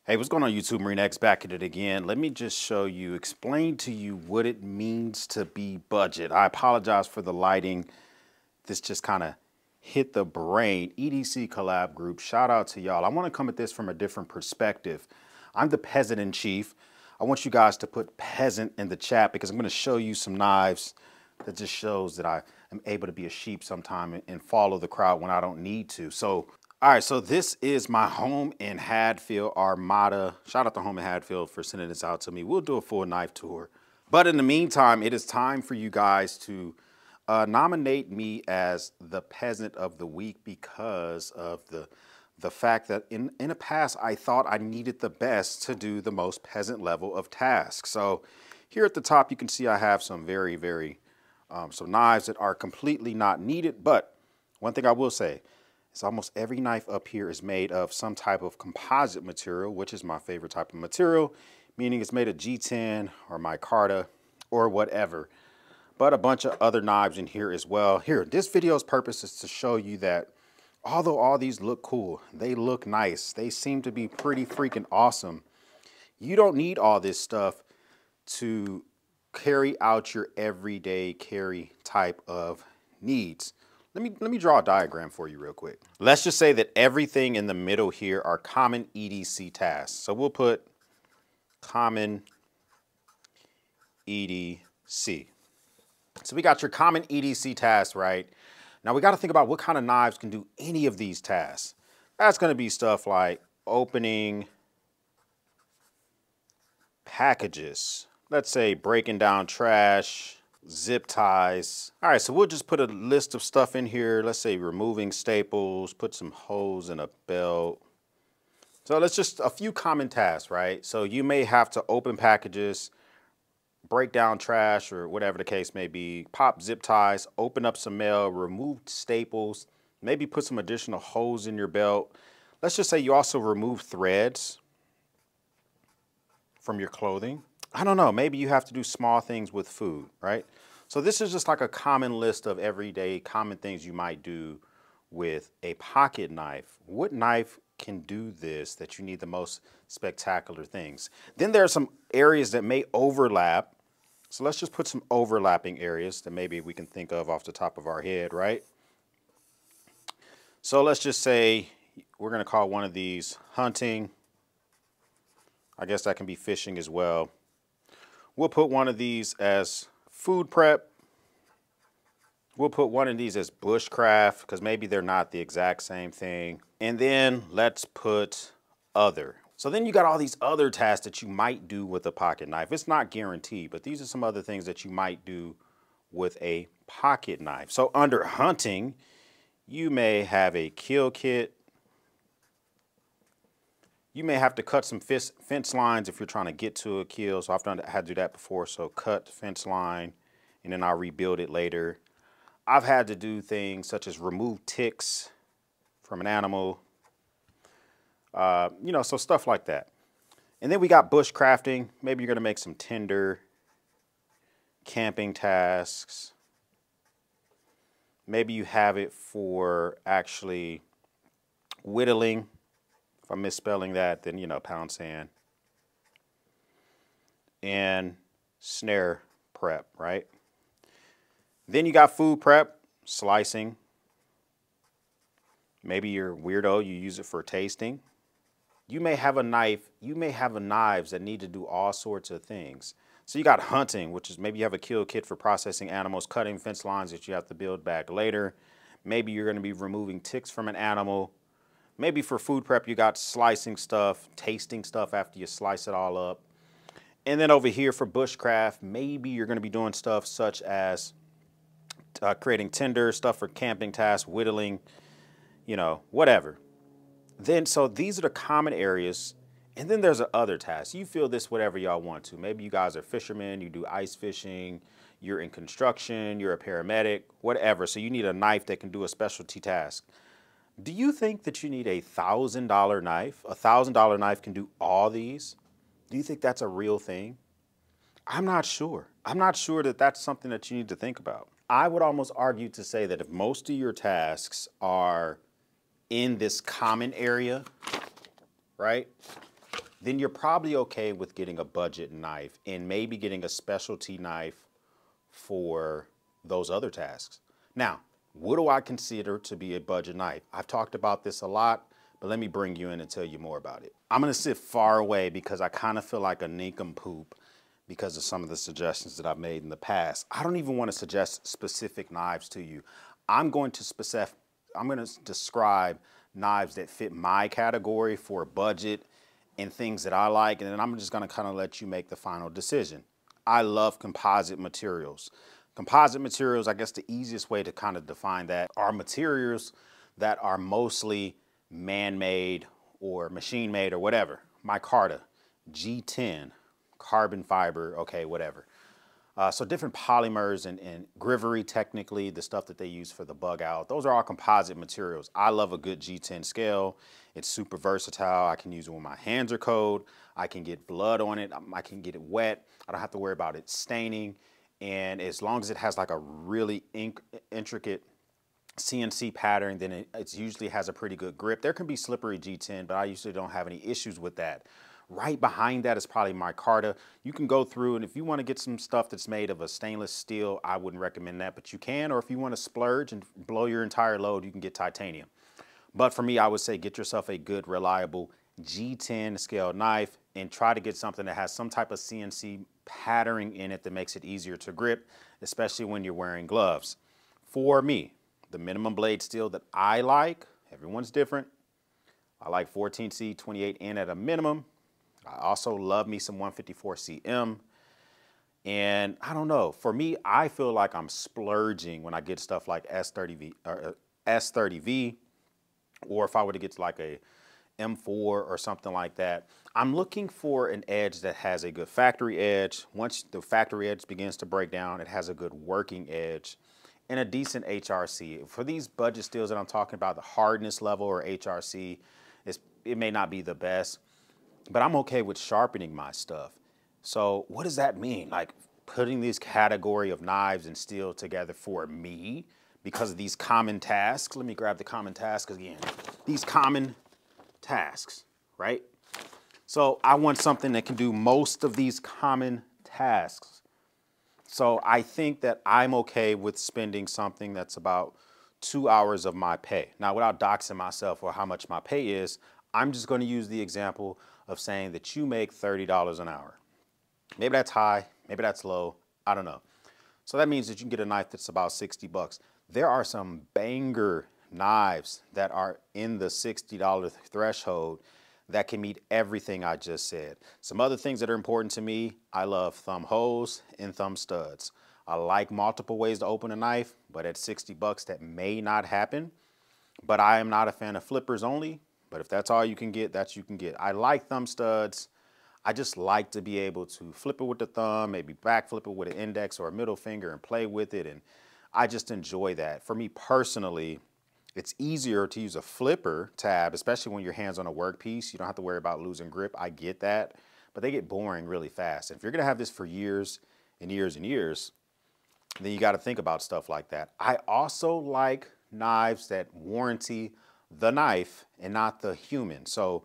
Hey, what's going on YouTube? Marine X back at it again. Let me just show you, explain to you what it means to be budget. I apologize for the lighting. This just kind of hit the brain. EDC collab group, shout out to y'all. I want to come at this from a different perspective. I'm the peasant in chief. I want you guys to put peasant in the chat because I'm going to show you some knives that just shows that I am able to be a sheep sometime and follow the crowd when I don't need to. So all right, so this is my home in Hadfield Armada. Shout out to home in Hadfield for sending this out to me. We'll do a full knife tour. But in the meantime, it is time for you guys to nominate me as the peasant of the week because of the fact that in the past, I thought I needed the best to do the most peasant level of tasks. So here at the top, you can see I have some some knives that are completely not needed. But one thing I will say, almost every knife up here is made of some type of composite material, which is my favorite type of material, meaning it's made of G10 or micarta or whatever, but a bunch of other knives in here as well. Here, this video's purpose is to show you that although all these look cool, they look nice, they seem to be pretty freaking awesome. You don't need all this stuff to carry out your everyday carry type of needs. Let me draw a diagram for you real quick. Let's just say that everything in the middle here are common EDC tasks. So we'll put common EDC. So we got your common EDC tasks, right? Now we got to think about what kind of knives can do any of these tasks. That's going to be stuff like opening packages. Let's say breaking down trash, zip ties. All right, so we'll just put a list of stuff in here. Let's say removing staples, put some holes in a belt. So let's just a few common tasks, right? So you may have to open packages, break down trash or whatever the case may be, pop zip ties, open up some mail, remove staples, maybe put some additional holes in your belt. Let's just say you also remove threads from your clothing. I don't know, maybe you have to do small things with food, right? So this is just like a common list of everyday common things you might do with a pocket knife. What knife can do this that you need the most spectacular things? Then there are some areas that may overlap. So let's just put some overlapping areas that maybe we can think of off the top of our head, right? So let's just say we're going to call one of these hunting. I guess that can be fishing as well. We'll put one of these as food prep. We'll put one of these as bushcraft because maybe they're not the exact same thing. And then let's put other. So then you got all these other tasks that you might do with a pocket knife. It's not guaranteed, but these are some other things that you might do with a pocket knife. So under hunting, you may have a kill kit. You may have to cut some fence lines if you're trying to get to a kill. So I've had to do that before. So cut fence line and then I'll rebuild it later. I've had to do things such as remove ticks from an animal. You know, so stuff like that. And then we got bushcrafting. Maybe you're going to make some tinder, camping tasks. Maybe you have it for actually whittling. If I'm misspelling that, then, you know, pound sand. And snare prep, right? Then you got food prep, slicing. Maybe you're a weirdo, you use it for tasting. You may have a knife, you may have knives that need to do all sorts of things. So you got hunting, which is maybe you have a kill kit for processing animals, cutting fence lines that you have to build back later. Maybe you're going to be removing ticks from an animal. Maybe for food prep, you got slicing stuff, tasting stuff after you slice it all up. And then over here for bushcraft, maybe you're going to be doing stuff such as creating tinder, stuff for camping tasks, whittling, you know, whatever. Then, so these are the common areas. And then there's other tasks. You feel this whatever y'all want to. Maybe you guys are fishermen, you do ice fishing, you're in construction, you're a paramedic, whatever. So you need a knife that can do a specialty task. Do you think that you need a $1,000 knife? A $1,000 knife can do all these? Do you think that's a real thing? I'm not sure. I'm not sure that that's something that you need to think about. I would almost argue to say that if most of your tasks are in this common area, right? then you're probably okay with getting a budget knife and maybe getting a specialty knife for those other tasks. Now, what do I consider to be a budget knife? I've talked about this a lot, but let me bring you in and tell you more about it. I'm gonna sit far away because I kind of feel like a nincompoop because of some of the suggestions that I've made in the past. I don't even want to suggest specific knives to you. I'm going to describe knives that fit my category for budget and things that I like, and then I'm just gonna kind of let you make the final decision. I love composite materials. Composite materials, I guess the easiest way to kind of define that are materials that are mostly man-made or machine-made or whatever. Micarta, G10, carbon fiber, okay, whatever. So different polymers and grivery, technically, the stuff that they use for the bug out. Those are all composite materials. I love a good G10 scale. It's super versatile. I can use it when my hands are cold. I can get blood on it. I can get it wet. I don't have to worry about it staining. And as long as it has like a really intricate CNC pattern, then it usually has a pretty good grip. There can be slippery G10, but I usually don't have any issues with that. Right behind that is probably micarta. You can go through, and if you want to get some stuff that's made of a stainless steel, I wouldn't recommend that, but you can. Or if you want to splurge and blow your entire load, you can get titanium. But for me, I would say get yourself a good, reliable G10 scale knife and try to get something that has some type of CNC patterning in it that makes it easier to grip, especially when you're wearing gloves. For me, the minimum blade steel that I like, everyone's different. I like 14C, 28N at a minimum. I also love me some 154 CM. And I don't know, for me, I feel like I'm splurging when I get stuff like S30V, or if I were to get to like a M4 or something like that. I'm looking for an edge that has a good factory edge. Once the factory edge begins to break down, it has a good working edge and a decent HRC. For these budget steels that I'm talking about, the hardness level or HRC, it may not be the best, but I'm okay with sharpening my stuff. So what does that mean? Like putting this category of knives and steel together for me because of these common tasks. Let me grab the common tasks again. These common tasks, right? So I want something that can do most of these common tasks. So I think that I'm okay with spending something that's about 2 hours of my pay. Now, without doxing myself or how much my pay is, I'm just going to use the example of saying that you make $30 an hour. Maybe that's high, maybe that's low, I don't know. So that means that you can get a knife that's about 60 bucks. There are some banger knives that are in the $60 threshold that can meet everything I just said. Some other things that are important to me, I love thumb holes and thumb studs. I like multiple ways to open a knife, but at 60 bucks that may not happen. But I am not a fan of flippers only, but if that's all you can get, that's you can get. I like thumb studs. I just like to be able to flip it with the thumb, maybe back flip it with an index or a middle finger and play with it. And I just enjoy that. For me personally, it's easier to use a flipper tab, especially when your hand's on a workpiece. You don't have to worry about losing grip. I get that, but they get boring really fast. And if you're gonna have this for years and years and years, then you gotta think about stuff like that. I also like knives that warranty the knife and not the human. So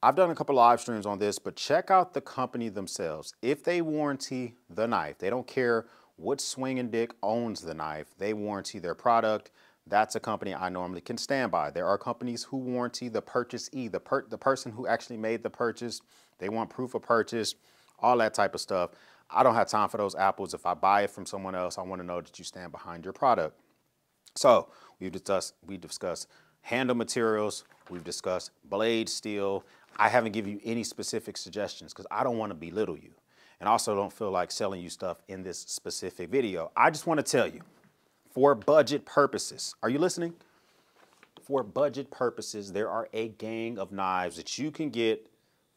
I've done a couple live streams on this, but check out the company themselves. If they warranty the knife, they don't care what swinging dick owns the knife, they warranty their product. That's a company I normally can stand by. There are companies who warranty the purchasee, the person who actually made the purchase. They want proof of purchase, all that type of stuff. I don't have time for those apples. If I buy it from someone else, I want to know that you stand behind your product. So we discussed handle materials. We've discussed blade steel. I haven't given you any specific suggestions because I don't want to belittle you. And also don't feel like selling you stuff in this specific video. I just want to tell you, for budget purposes, are you listening? For budget purposes, there are a gang of knives that you can get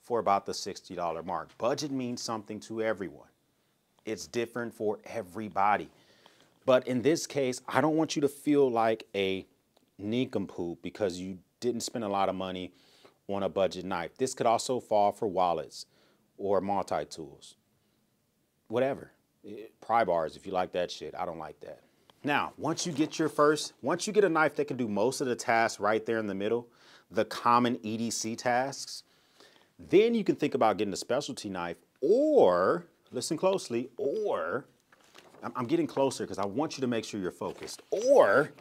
for about the $60 mark. Budget means something to everyone. It's different for everybody. But in this case, I don't want you to feel like a nincompoop because you didn't spend a lot of money on a budget knife. This could also fall for wallets or multi-tools, whatever. Pry bars, if you like that shit. I don't like that. Now, once you get a knife that can do most of the tasks right there in the middle, the common EDC tasks, Then you can think about getting a specialty knife, or, listen closely, or, I'm getting closer because I want you to make sure you're focused, or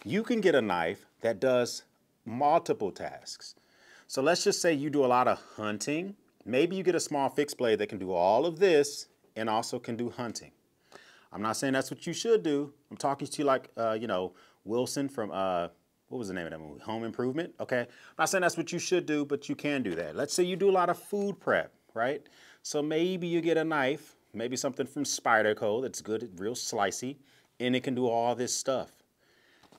you can get a knife that does multiple tasks. So let's just say you do a lot of hunting. Maybe you get a small fixed blade that can do all of this and also can do hunting. I'm not saying that's what you should do. I'm talking to you like, Wilson from, what was the name of that movie? Home Improvement, okay? I'm not saying that's what you should do, but you can do that. Let's say you do a lot of food prep, right? So maybe you get a knife, maybe something from Spyderco that's good, real slicey, and it can do all this stuff.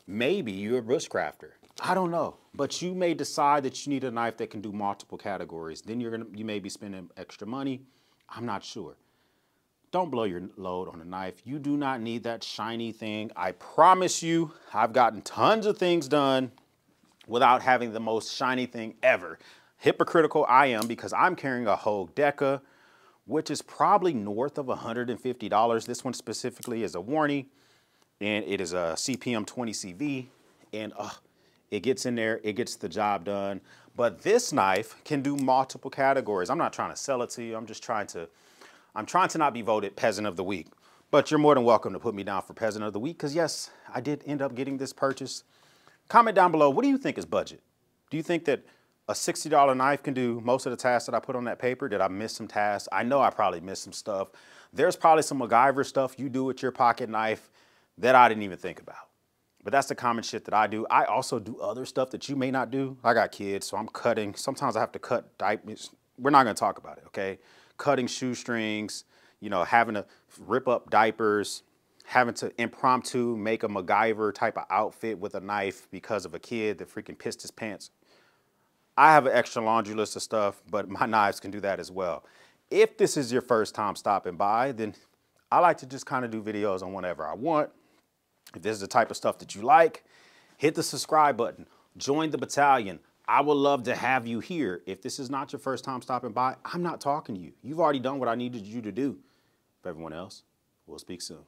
Maybe you're a bushcrafter. I don't know, but you may decide that you need a knife that can do multiple categories. Then you may be spending extra money. I'm not sure. Don't blow your load on a knife. You do not need that shiny thing. I promise you, I've gotten tons of things done without having the most shiny thing ever. Hypocritical I am because I'm carrying a Hogue Deca, which is probably north of $150. This one specifically is a Warney, and it is a CPM 20 CV, and it gets in there, it gets the job done. But this knife can do multiple categories. I'm not trying to sell it to you. I'm trying to not be voted Peasant of the Week. But you're more than welcome to put me down for Peasant of the Week, because yes, I did end up getting this purchase. Comment down below, what do you think is budget? Do you think that a $60 knife can do most of the tasks that I put on that paper? Did I miss some tasks? I know I probably missed some stuff. There's probably some MacGyver stuff you do with your pocket knife that I didn't even think about. But that's the common shit that I do. I also do other stuff that you may not do. I got kids, so I'm cutting. Sometimes I have to cut diapers. We're not gonna talk about it, okay? Cutting shoestrings, having to rip up diapers, having to impromptu make a MacGyver type of outfit with a knife because of a kid that freaking pissed his pants. I have an extra laundry list of stuff, but my knives can do that as well. If this is your first time stopping by, then I like to just kind of do videos on whatever I want. If this is the type of stuff that you like, hit the subscribe button, join the battalion. I would love to have you here. If this is not your first time stopping by, I'm not talking to you. You've already done what I needed you to do. For everyone else, we'll speak soon.